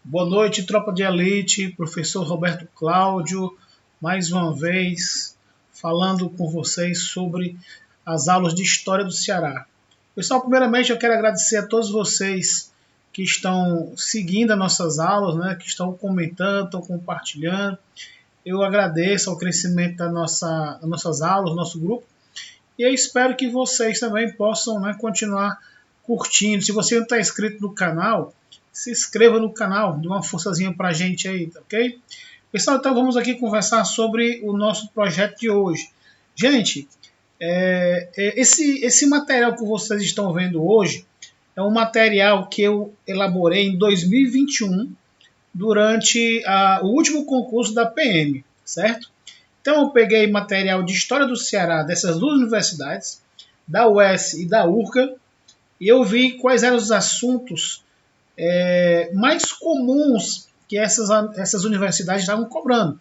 Boa noite, tropa de elite, professor Roberto Cláudio, mais uma vez falando com vocês sobre as aulas de História do Ceará. Pessoal, primeiramente eu quero agradecer a todos vocês que estão seguindo as nossas aulas, né, que estão comentando, estão compartilhando. Eu agradeço ao crescimento das nossas aulas, nosso grupo, e eu espero que vocês também possam, né, continuar curtindo. Se você não está inscrito no canal, se inscreva no canal, dê uma forçazinha para a gente aí, tá ok? Pessoal, então vamos aqui conversar sobre o nosso projeto de hoje. Gente, esse material que vocês estão vendo hoje é um material que eu elaborei em 2021 durante o último concurso da PM, certo? Então eu peguei material de História do Ceará dessas duas universidades, da UES e da URCA, e eu vi quais eram os assuntos mais comuns que essas universidades estavam cobrando.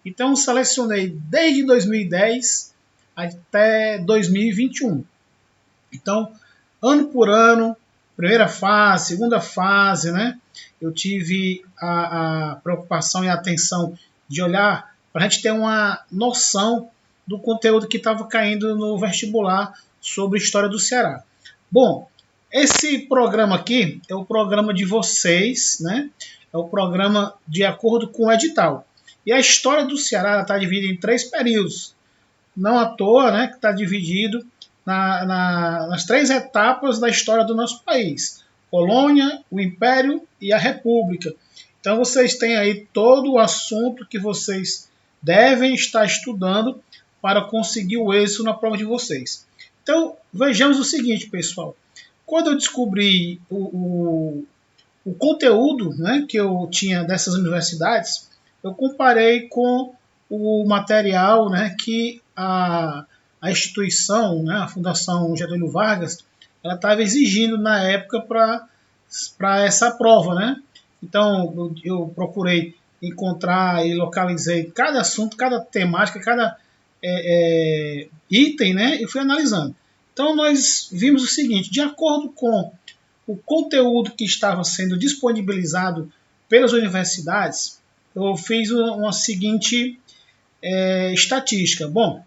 Então, selecionei desde 2010 até 2021. Então, ano por ano, primeira fase, segunda fase, né? Eu tive a preocupação e a atenção de olhar para a gente ter uma noção do conteúdo que estava caindo no vestibular sobre História do Ceará. Bom, esse programa aqui é o programa de vocês, né? É o programa de acordo com o edital. E a História do Ceará está dividida em 3 períodos. Não à toa, né? Que está dividido nas 3 etapas da história do nosso país: Colônia, o Império e a República. Então vocês têm aí todo o assunto que vocês devem estar estudando para conseguir o êxito na prova de vocês. Então vejamos o seguinte, pessoal. Quando eu descobri o conteúdo, né, que eu tinha dessas universidades, eu comparei com o material, né, que a instituição, né, a Fundação Getúlio Vargas, ela estava exigindo na época para essa prova, né? Então eu procurei encontrar e localizei cada assunto, cada temática, cada item, né? E fui analisando. Então nós vimos o seguinte: de acordo com o conteúdo que estava sendo disponibilizado pelas universidades, eu fiz uma seguinte estatística. Bom,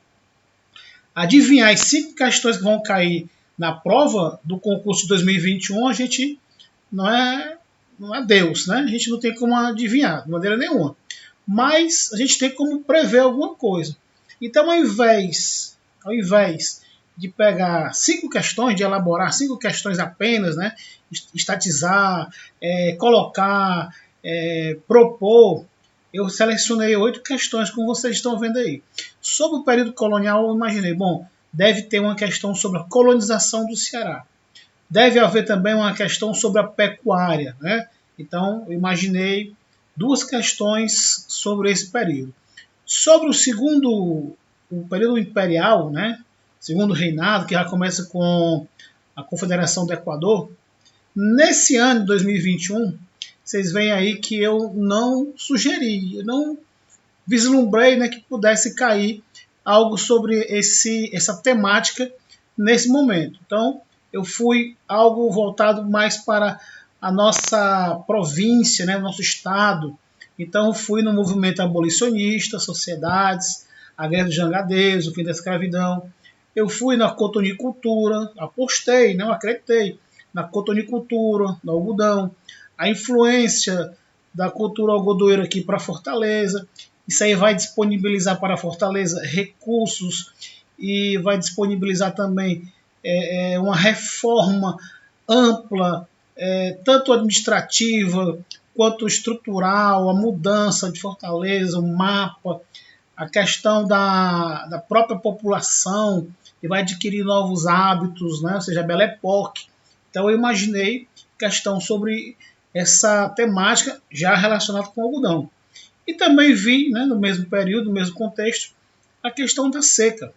adivinhar as 5 questões que vão cair na prova do concurso de 2021, a gente não é Deus, né? A gente não tem como adivinhar de maneira nenhuma. Mas a gente tem como prever alguma coisa. Então, ao invés de pegar 5 questões, de elaborar 5 questões apenas, né? Estatizar, colocar, propor, eu selecionei 8 questões, como vocês estão vendo aí. Sobre o período colonial, eu imaginei, bom, deve ter uma questão sobre a colonização do Ceará. Deve haver também uma questão sobre a pecuária, né? Então, eu imaginei 2 questões sobre esse período. Sobre o período imperial, né? Segundo reinado, que já começa com a Confederação do Equador, nesse ano de 2021, vocês veem aí que eu não sugeri, eu não vislumbrei, né, que pudesse cair algo sobre essa temática nesse momento. Então, eu fui algo voltado mais para a nossa província, né, o nosso estado. Então, eu fui no movimento abolicionista, sociedades, a greve dos jangadeiros, o fim da escravidão. Eu fui na cotonicultura, apostei, não acreditei, na cotonicultura, no algodão, a influência da cultura algodoeira aqui para Fortaleza. Isso aí vai disponibilizar para Fortaleza recursos e vai disponibilizar também uma reforma ampla, tanto administrativa quanto estrutural, a mudança de Fortaleza, o mapa, a questão da própria população, que vai adquirir novos hábitos, né? Ou seja, a Belle Époque. Então eu imaginei questão sobre essa temática já relacionada com o algodão. E também vi, né, no mesmo período, no mesmo contexto, a questão da seca.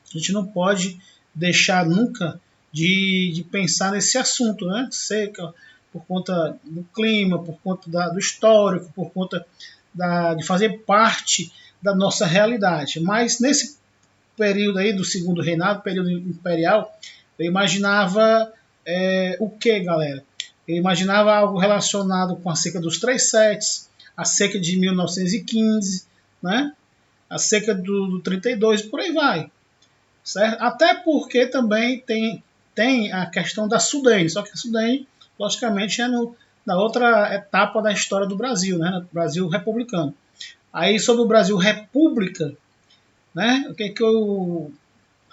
A gente não pode deixar nunca de pensar nesse assunto, né? Seca, por conta do clima, por conta do histórico, por conta de fazer parte da nossa realidade. Mas nesse período aí do segundo reinado, período imperial, eu imaginava o que, galera? Eu imaginava algo relacionado com a seca dos Três Setes, a seca de 1915, né? A seca do 32, por aí vai. Certo? Até porque também tem a questão da Sudene, só que a Sudene, logicamente, é na outra etapa da história do Brasil, né? No Brasil republicano. Aí, sobre o Brasil República, né? O que eu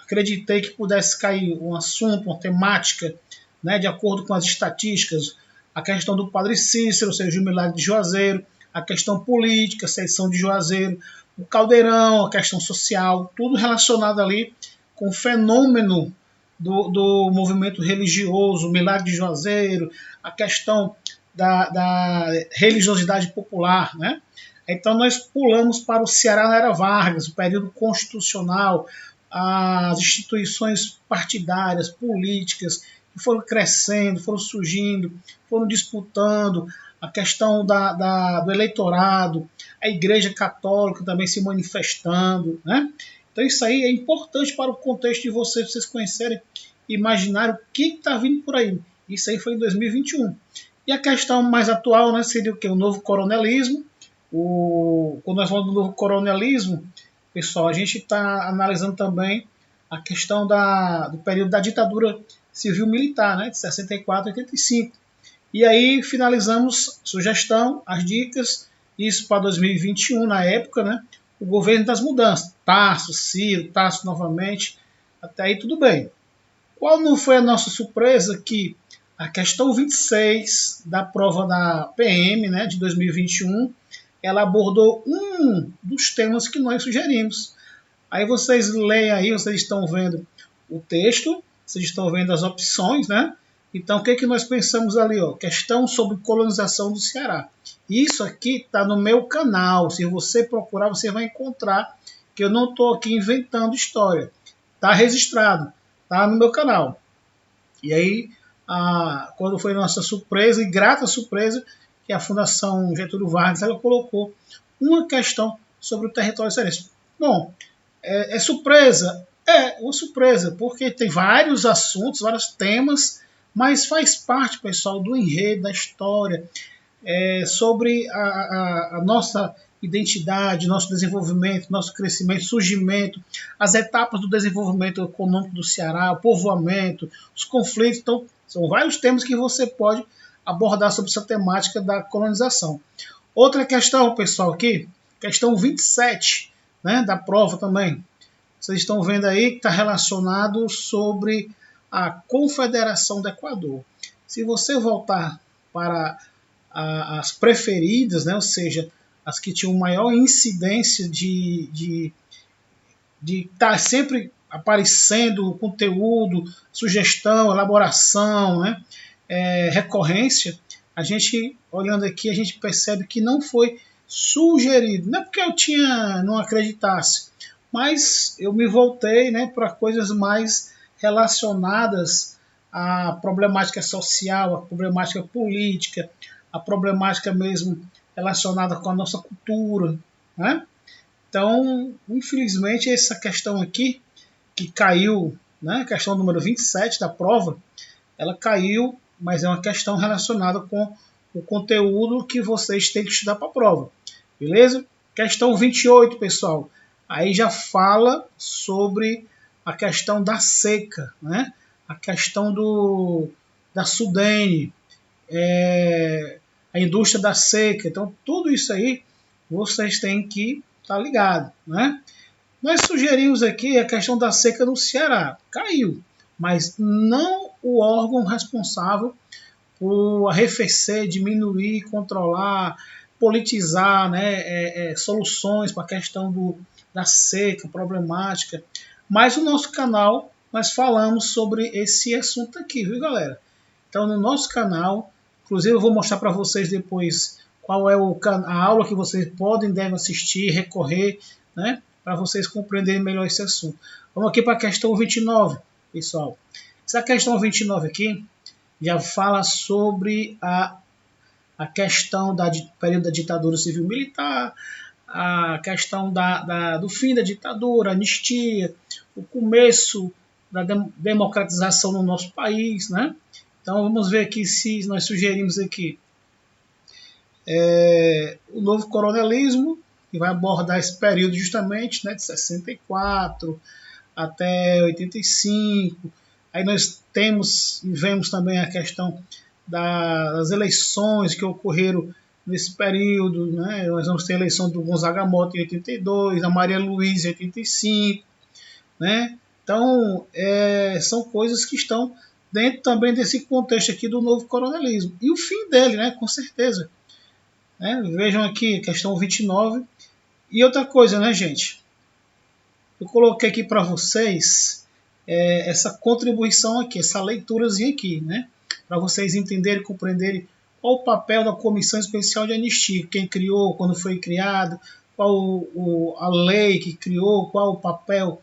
acreditei que pudesse cair um assunto, uma temática, né? De acordo com as estatísticas, a questão do Padre Cícero, ou seja, o milagre de Juazeiro, a questão política, a sedição de Juazeiro, o Caldeirão, a questão social, tudo relacionado ali com o fenômeno do movimento religioso, o milagre de Juazeiro, a questão da religiosidade popular, né? Então nós pulamos para o Ceará na Era Vargas, o período constitucional, as instituições partidárias, políticas, que foram crescendo, foram surgindo, foram disputando, a questão do eleitorado, a Igreja Católica também se manifestando, né? Então isso aí é importante para o contexto de vocês conhecerem, imaginarem o que está vindo por aí. Isso aí foi em 2021. E a questão mais atual, né, seria o que? O novo coronelismo. Quando nós falamos do novo coronelismo, pessoal, a gente está analisando também a questão do período da ditadura civil-militar, né, de 64 a 85. E aí finalizamos sugestão, as dicas, isso para 2021, na época, né, o governo das mudanças. Tarso, Ciro, Tarso novamente, até aí tudo bem. Qual não foi a nossa surpresa que a questão 26 da prova da PM, né, de 2021, ela abordou um dos temas que nós sugerimos. Aí vocês leem aí, vocês estão vendo o texto, vocês estão vendo as opções, né? Então, o que nós pensamos ali? Ó? Questão sobre colonização do Ceará. Isso aqui está no meu canal. Se você procurar, você vai encontrar que eu não estou aqui inventando história. Está registrado, está no meu canal. E aí, quando foi nossa surpresa, e grata surpresa, que a Fundação Getúlio Vargas ela colocou uma questão sobre o território cearense. Bom, é surpresa? É uma surpresa, porque tem vários assuntos, vários temas, mas faz parte, pessoal, do enredo, da história, sobre a nossa identidade, nosso desenvolvimento, nosso crescimento, surgimento, as etapas do desenvolvimento econômico do Ceará, o povoamento, os conflitos. Então, são vários temas que você pode abordar sobre essa temática da colonização. Outra questão, pessoal, aqui, questão 27, né, da prova também. Vocês estão vendo aí que está relacionado sobre a Confederação do Equador. Se você voltar para as preferidas, né, ou seja, as que tinham maior incidência de estar sempre aparecendo conteúdo, sugestão, elaboração, né, recorrência, a gente, olhando aqui, a gente percebe que não foi sugerido. Não é porque eu não acreditasse, mas eu me voltei, né, para coisas mais relacionadas à problemática social, à problemática política, à problemática mesmo relacionada com a nossa cultura, né? Então, infelizmente, essa questão aqui, que caiu, né, a questão número 27 da prova, ela caiu, mas é uma questão relacionada com o conteúdo que vocês têm que estudar para a prova. Beleza? Questão 28, pessoal. Aí já fala sobre a questão da seca, né? A questão da Sudene, a indústria da seca. Então, tudo isso aí vocês têm que estar ligados, né? Nós sugerimos aqui a questão da seca no Ceará. Caiu, mas não o órgão responsável por arrefecer, diminuir, controlar, politizar, né, soluções para a questão da seca, problemática. Mas no nosso canal nós falamos sobre esse assunto aqui, viu, galera? Então no nosso canal, inclusive eu vou mostrar para vocês depois qual é a aula que vocês podem e devem assistir, recorrer, né, para vocês compreenderem melhor esse assunto. Vamos aqui para a questão 29, pessoal. Essa questão 29 aqui já fala sobre a questão do período da ditadura civil-militar, a questão do fim da ditadura, a anistia, o começo da democratização no nosso país, né? Então vamos ver aqui se nós sugerimos aqui o novo coronelismo, que vai abordar esse período justamente, né, de 64 até 85. Aí nós temos e vemos também a questão das eleições que ocorreram nesse período, né? Nós vamos ter a eleição do Gonzaga Mota em 82, da Maria Luísa em 85, né? Então, são coisas que estão dentro também desse contexto aqui do novo coronelismo. E o fim dele, né? Com certeza. Né? Vejam aqui, questão 29. E outra coisa, né, gente? Eu coloquei aqui para vocês essa contribuição aqui, essa leiturazinha aqui, né? Para vocês entenderem e compreenderem qual o papel da Comissão Especial de Anistia, quem criou, quando foi criado, qual a lei que criou, qual o papel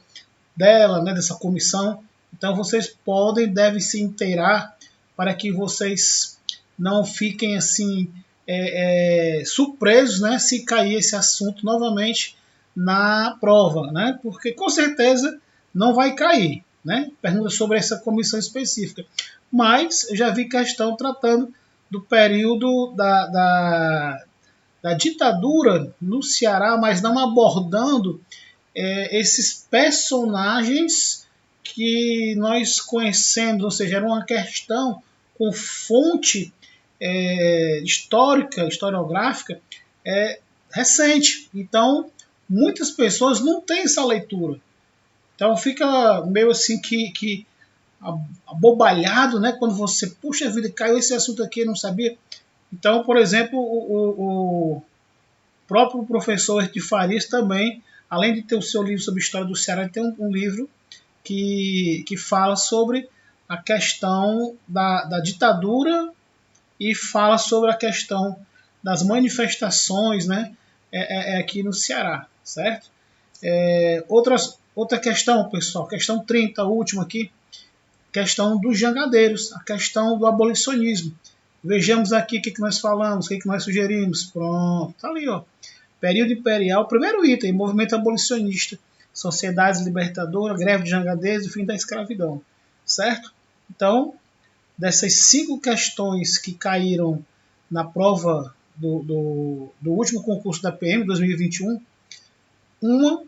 dela, né, dessa comissão. Então vocês podem, devem se inteirar para que vocês não fiquem assim surpresos, né, se cair esse assunto novamente na prova, né, porque com certeza não vai cair, né, pergunta sobre essa comissão específica. Mas eu já vi questão tratando do período da ditadura no Ceará, mas não abordando esses personagens que nós conhecemos, ou seja, era uma questão com fonte histórica, historiográfica recente. Então, muitas pessoas não têm essa leitura. Então, fica meio assim que abobalhado, né? Quando você, puxa vida, caiu esse assunto aqui, eu não sabia. Então, por exemplo, o próprio professor de Farias também, além de ter o seu livro sobre a história do Ceará, ele tem um livro que fala sobre a questão da ditadura e fala sobre a questão das manifestações, né, aqui no Ceará, certo? Outra questão, pessoal, questão 30, a última aqui, questão dos jangadeiros, a questão do abolicionismo. Vejamos aqui o que nós falamos, o que nós sugerimos. Pronto, tá ali, ó. Período imperial, primeiro item, movimento abolicionista, sociedades libertadoras, greve de jangadeiros e fim da escravidão, certo? Então, dessas 5 questões que caíram na prova do último concurso da PM 2021, uma,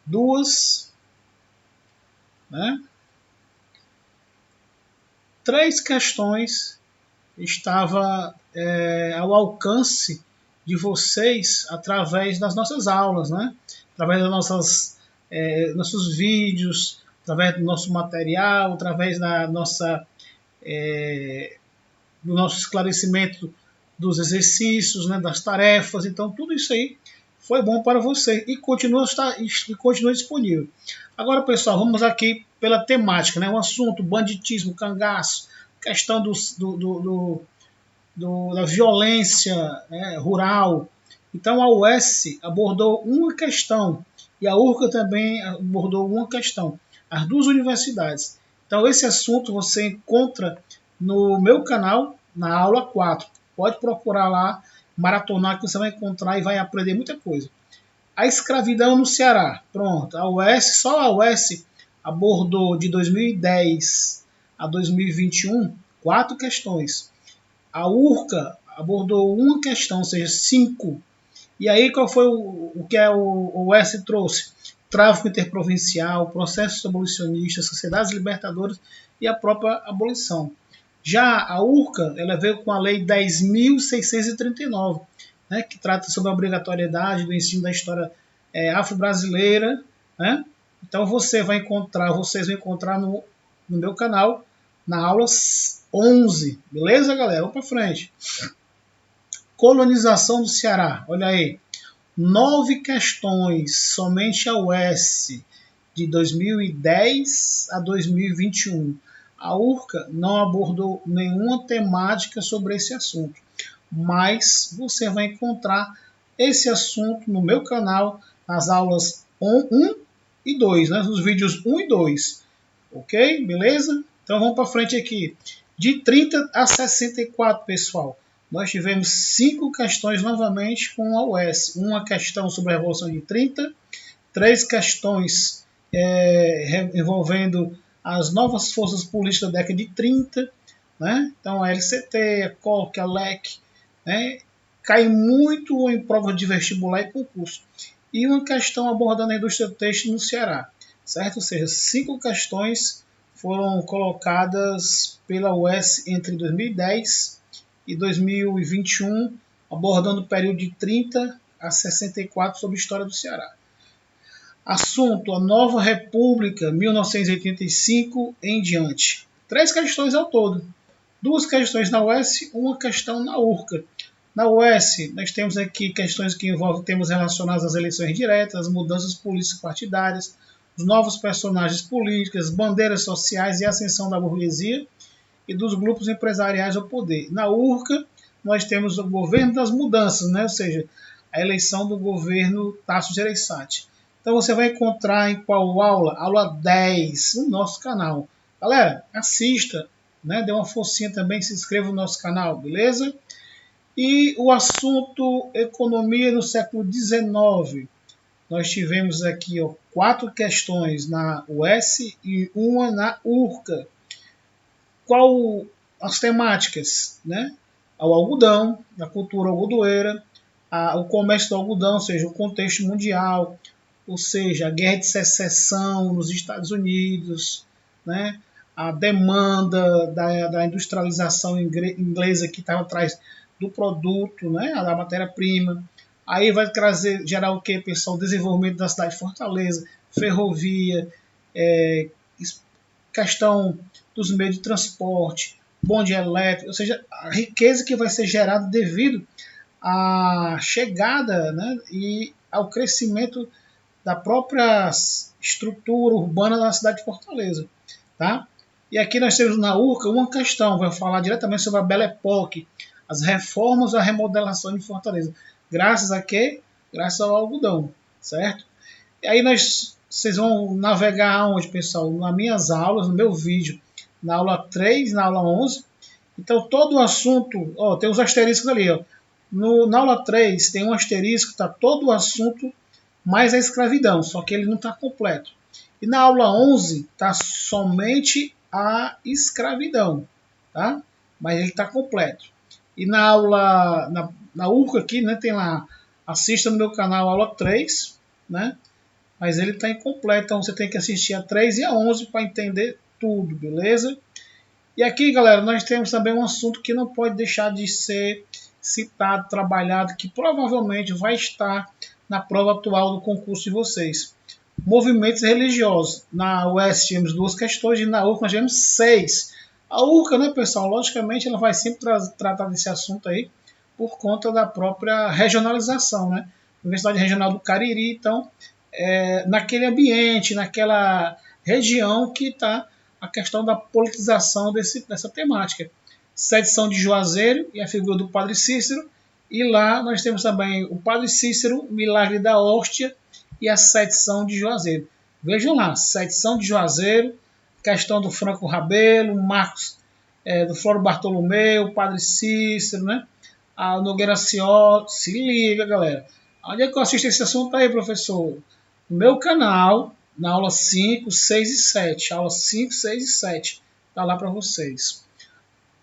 duas, né? 3 questões estava ao alcance de vocês através das nossas aulas, né? Através das nossos vídeos, através do nosso material, através da do nosso esclarecimento dos exercícios, né? Das tarefas. Então, tudo isso aí foi bom para você e continua disponível. Agora, pessoal, vamos aqui pela temática, né? O assunto, banditismo, cangaço, questão da violência, né, rural. Então a UES abordou uma questão e a URCA também abordou uma questão, as duas universidades. Então esse assunto você encontra no meu canal, na aula 4. Pode procurar lá, maratonar, que você vai encontrar e vai aprender muita coisa. A escravidão no Ceará. Pronto, a UES, só a UES abordou de 2010 a 2021 4 questões. A URCA abordou uma questão, ou seja, 5. E aí qual foi o que o UES trouxe? Tráfico interprovincial, processos abolicionistas, sociedades libertadoras e a própria abolição. Já a URCA, ela veio com a Lei 10.639, né, que trata sobre a obrigatoriedade do ensino da história afro-brasileira, né? Então vocês vão encontrar no meu canal, na aula 11, beleza, galera? Vamos para frente. Colonização do Ceará, olha aí. 9 questões, somente a UES, de 2010 a 2021. A URCA não abordou nenhuma temática sobre esse assunto, mas você vai encontrar esse assunto no meu canal, nas aulas 1 e 2, né? Nos vídeos 1 e 2. Ok? Beleza? Então vamos para frente aqui. De 30 a 64, pessoal, nós tivemos 5 questões novamente com a UES. Uma questão sobre a Revolução de 30, 3 questões envolvendo as novas forças políticas da década de 30, né? Então a LCT, a COC, a LEC, né? Cai muito em provas de vestibular e concurso. E uma questão abordando a indústria têxtil no Ceará, certo? Ou seja, 5 questões foram colocadas pela UES entre 2010 e 2021, abordando o período de 30 a 64 sobre a história do Ceará. Assunto: a Nova República, 1985 em diante. 3 questões ao todo. 2 questões na UES, uma questão na URCA. Na UES, nós temos aqui questões que envolvem temas relacionados às eleições diretas, às mudanças políticas partidárias, os novos personagens políticos, bandeiras sociais e a ascensão da burguesia e dos grupos empresariais ao poder. Na URCA, nós temos o governo das mudanças, né? Ou seja, a eleição do governo Tasso Gereissati. Então você vai encontrar em qual aula? Aula 10, no nosso canal. Galera, assista, né? Dê uma forcinha também, se inscreva no nosso canal, beleza? E o assunto economia no século XIX. Nós tivemos aqui 4 questões na UES e uma na URCA. Qual as temáticas? Né? O algodão, a cultura algodoeira, o comércio do algodão, ou seja, o contexto mundial, ou seja, a guerra de secessão nos Estados Unidos, né? A demanda da industrialização inglesa que estava atrás do produto, né? Da matéria-prima. Aí vai trazer, gerar o que, pessoal? O desenvolvimento da cidade de Fortaleza, ferrovia, questão dos meios de transporte, bonde elétrico, ou seja, a riqueza que vai ser gerada devido à chegada, né, e ao crescimento da própria estrutura urbana da cidade de Fortaleza. Tá? E aqui nós temos na URCA uma questão, vai falar diretamente sobre a Belle Époque, as reformas e a remodelação de Fortaleza. Graças a quê? Graças ao algodão, certo? E aí vocês vão navegar aonde, pessoal? Nas minhas aulas, no meu vídeo, na aula 3, na aula 11. Então, todo o assunto, tem os asteriscos ali, na aula 3 tem um asterisco, está todo o assunto mais a escravidão, só que ele não está completo. E na aula 11 está somente a escravidão, tá? Mas ele está completo. E na aula, na URCA aqui, né, tem lá, assista no meu canal a aula 3, né? Mas ele está incompleto, então você tem que assistir a 3 e a 11 para entender tudo, beleza? E aqui, galera, nós temos também um assunto que não pode deixar de ser citado, trabalhado, que provavelmente vai estar na prova atual do concurso de vocês. Movimentos religiosos. Na UES tivemos 2 questões e na URCA nós tivemos 6. A URCA, né, pessoal, logicamente ela vai sempre tratar desse assunto aí por conta da própria regionalização, né? Universidade Regional do Cariri, então, naquele ambiente, naquela região que está a questão da politização dessa temática. Sedição de Juazeiro e a figura do Padre Cícero. E lá nós temos também o Padre Cícero, Milagre da Hóstia e a sedição de Juazeiro. Vejam lá, sedição de Juazeiro, questão do Franco Rabelo, Marcos do Floro Bartolomeu, Padre Cícero, né? A Nogueira Ciol. Se liga, galera. Onde é que eu assisto esse assunto aí, professor? No meu canal, na aula 5, 6 e 7. Aula 5, 6 e 7. Está lá para vocês.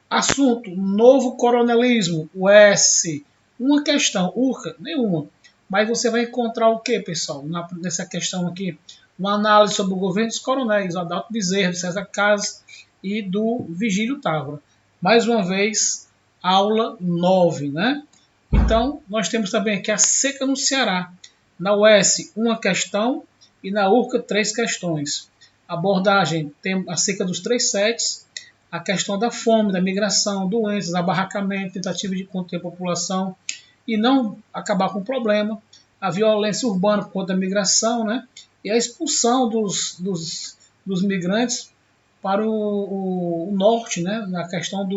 Assunto: novo coronelismo, UES. Uma questão, URCA, nenhuma. Mas você vai encontrar o que, pessoal? Nessa questão aqui, uma análise sobre o governo dos coronéis, Adalto Bezerra, César Casas e do Vigílio Távora. Mais uma vez, aula 9, né? Então, nós temos também aqui a seca no Ceará. Na UES, uma questão e na URCA, 3 questões. Abordagem: tem a seca dos 3 setes, a questão da fome, da migração, doenças, abarracamento, tentativa de conter a população e não acabar com o problema, a violência urbana por conta da migração, né? E a expulsão dos migrantes para o norte, né? Na questão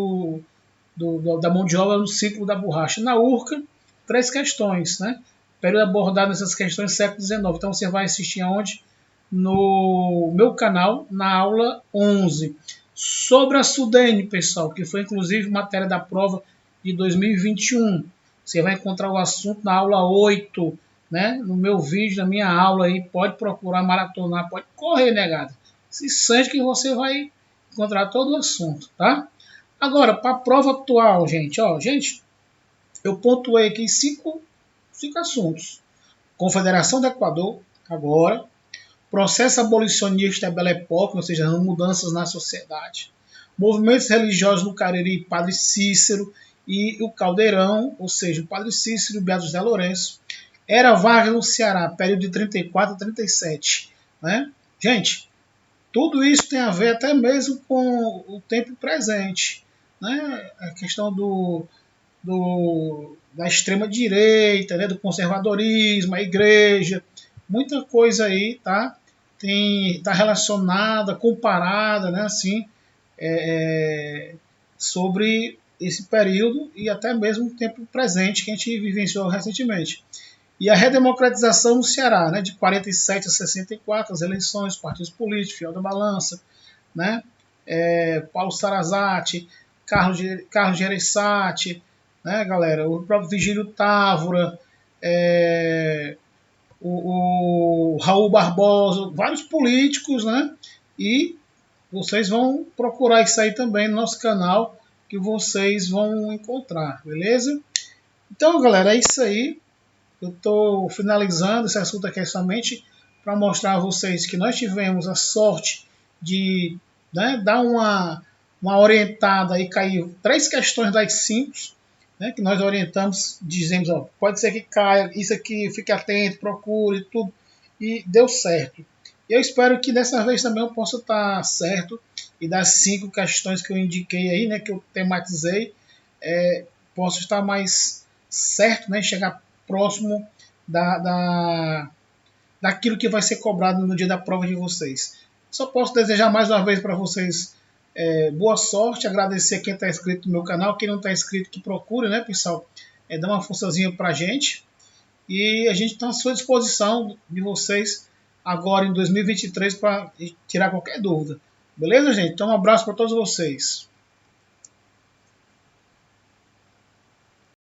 da mão de obra no ciclo da borracha. Na URCA, 3 questões, né? Período abordado nessas questões do século XIX. Então você vai assistir aonde? No meu canal, na aula 11. Sobre a Sudene, pessoal, que foi inclusive matéria da prova de 2021. Você vai encontrar o assunto na aula 8, né? No meu vídeo, na minha aula aí, pode procurar maratonar, pode correr, negado. se sente que você vai encontrar todo o assunto, tá? Agora, para a prova atual, gente, eu pontuei aqui cinco assuntos. Confederação do Equador, agora, processo abolicionista da Belle Époque, ou seja, mudanças na sociedade, movimentos religiosos no Cariri, Padre Cícero e o Caldeirão, ou seja, o Padre Cícero e o Beato José Lourenço, era Vargas no Ceará, período de 34 a 37. Né? Gente, tudo isso tem a ver até mesmo com o tempo presente. Né? A questão da extrema-direita, né? Do conservadorismo, a igreja, muita coisa aí tá relacionada, comparada, né? Assim, sobre esse período e até mesmo o tempo presente que a gente vivenciou recentemente. E a redemocratização no Ceará, né, de 47 a 64, as eleições, partidos políticos, fiel da balança, né, Paulo Sarazate, Carlos Gereissati, né, galera, o próprio Vigílio Távora, o Raul Barbosa, vários políticos, né, e vocês vão procurar isso aí também no nosso canal, que vocês vão encontrar, beleza? Então, galera, é isso aí. Eu estou finalizando esse assunto aqui somente para mostrar a vocês que nós tivemos a sorte de, né, dar uma orientada e cair 3 questões das 5, né, que nós orientamos, dizemos, ó, pode ser que caia, isso aqui, fique atento, procure, tudo, e deu certo. Eu espero que dessa vez também eu possa estar certo e das 5 questões que eu indiquei aí, né, que eu tematizei, posso estar mais certo, né, chegar próximo daquilo que vai ser cobrado no dia da prova de vocês. Só posso desejar mais uma vez para vocês boa sorte, agradecer quem está inscrito no meu canal, quem não está inscrito que procure, né, pessoal, dá uma forçazinha para a gente, e a gente está à sua disposição de vocês agora em 2023 para tirar qualquer dúvida. Beleza, gente? Então um abraço para todos vocês.